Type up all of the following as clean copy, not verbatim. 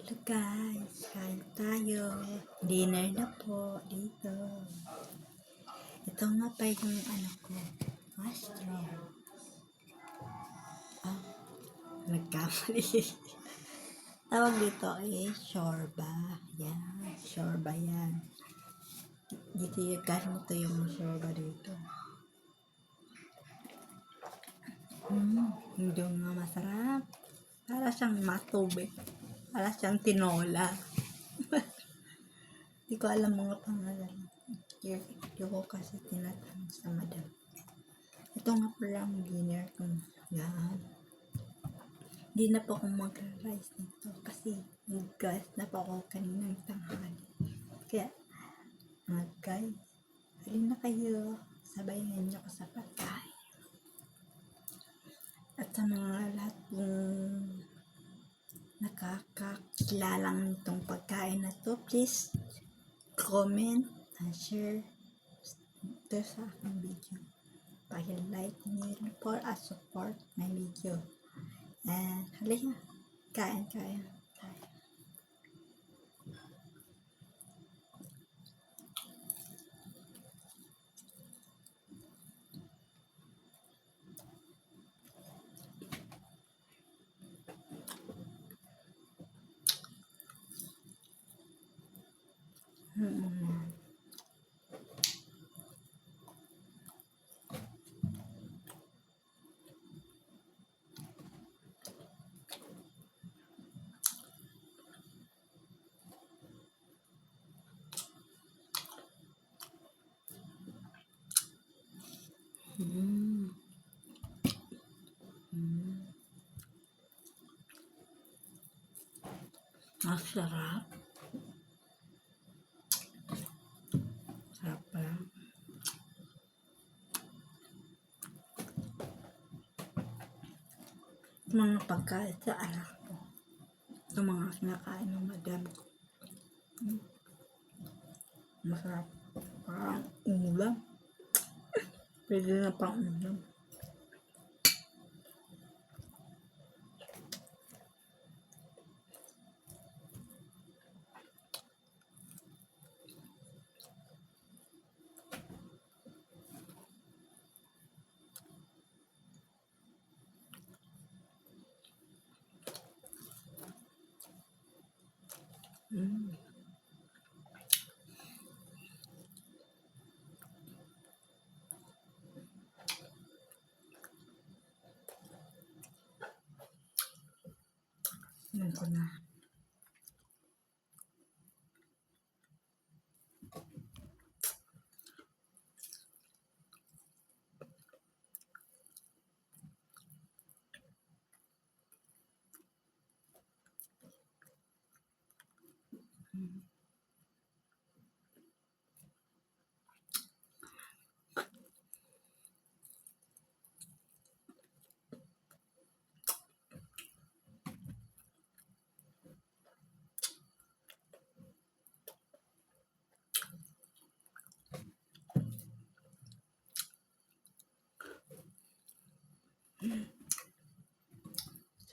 Hello guys, kain tayo. Dinner na po dito. Ito nga pa yung mushroom. Nagkamali. Tawag dito shorba. Yan, shorba yan. Dito yung ganito yung shorba dito. Hindi nga masarap. Para siyang matubig. Para siyang tinola. Hindi ko alam mga pangalan. Hindi ko kasi tinatanong sa madam. Ito nga pala ang dinner ko. Yan. Hindi na po ako mag-rice nito kasi nag-guys na po ako kaninang tanghali. Kaya, guys, halin na kayo. Sabayan niyo ko sa pagkain. At sa mga lahat kong nakakakilalang nitong pagkain na to, please comment and share ito sa aking video. Paki-like niyo for a support my video. And halika, kain tayo. Masarap. Sarap pa. Mga pagkain sa anak ko. Ito mga sinakain ng madam ko. Masarap. Parang ulam. Pwede na pang ulam. Yan ko na.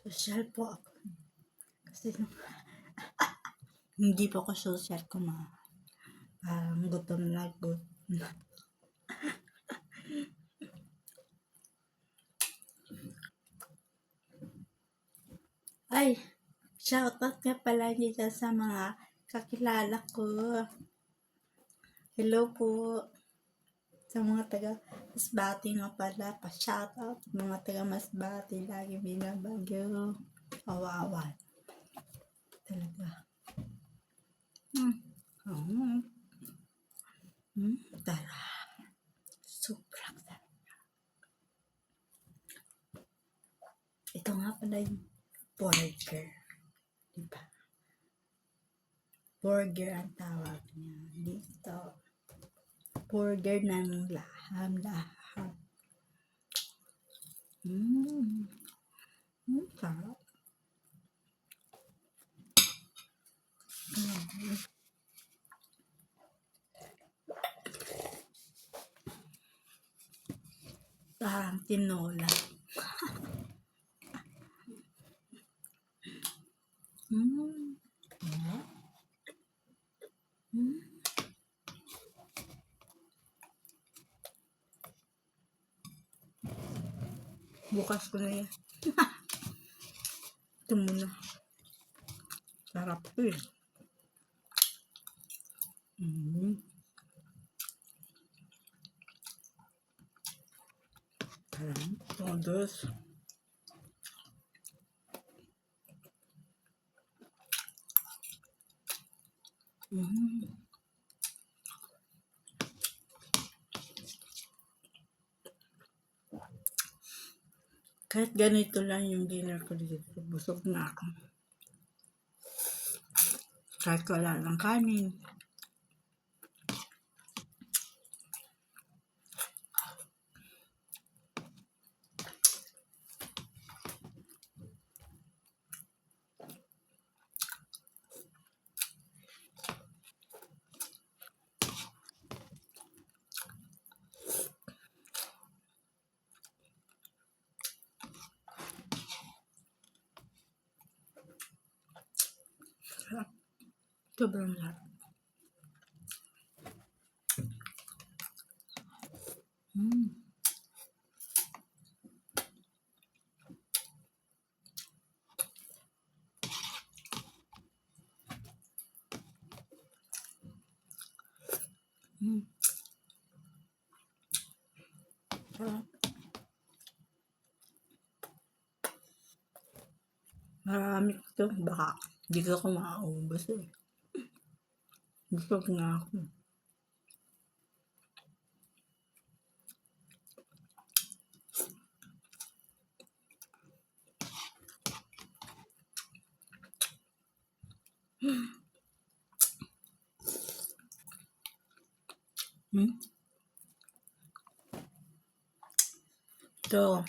Social po ako. Kasi hindi po ako social ko parang gutom na gutom. Ay, shoutout nga pala niya sa mga kakilala ko. Hello po. Sa mga taga Masbate nga pala, pa-shoutout. Mga taga Masbate, lagi binabagyo. Kawawa. Talaga. Tara. Sobrang sarap. Ito nga pala yung burger. Diba? Burger ang tawag niya. Dito. Burger ng laham. Sarap. Parang tinola. Bukas ko na yan. Ito muna. Sarap to eh. Sarap. Todos. Kahit ganito lang yung dinner ko dito, busog na ako. Kahit wala ng kanin. Sarap. Sobrang sarap. Sarap. Marami ito. Baka hindi ko mauubos eh. Busog na ako. Ito,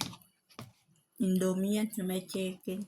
Indomie yan na may chicken.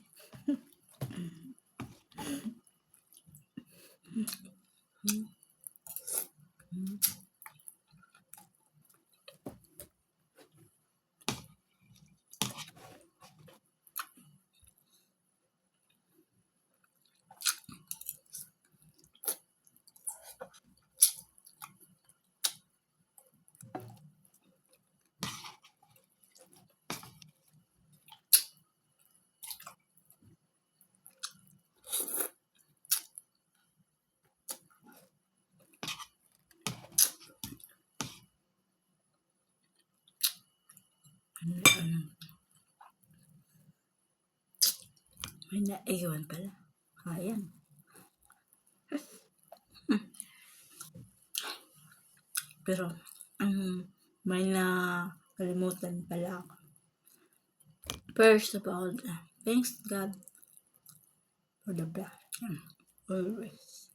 May naiwan pala. Ayan. Pero, may nakalimutan pala ako. First of all, thanks God for the blessing. Always.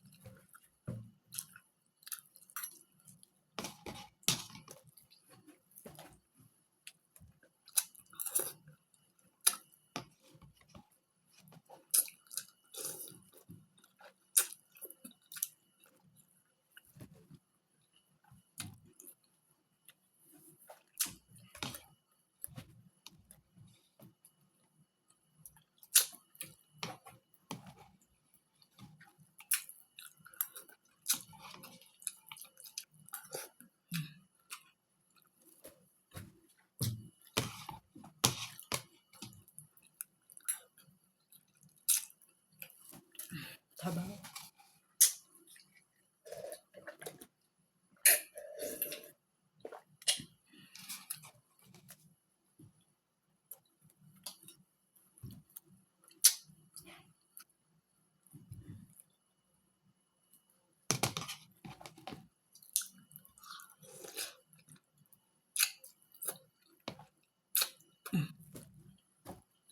Sabaw.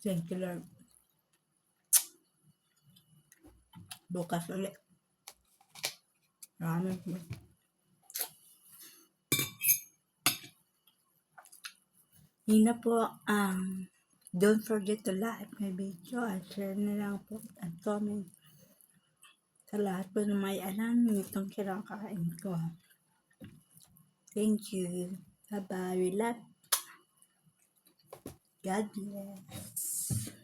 Thank you, Lord. Bukas ulit. Maraming po. Yun na po. Don't forget to like my video and share na lang po and comment sa lahat po na may alam nitong kinakain ko. Thank you. Bye-bye. We love. God bless.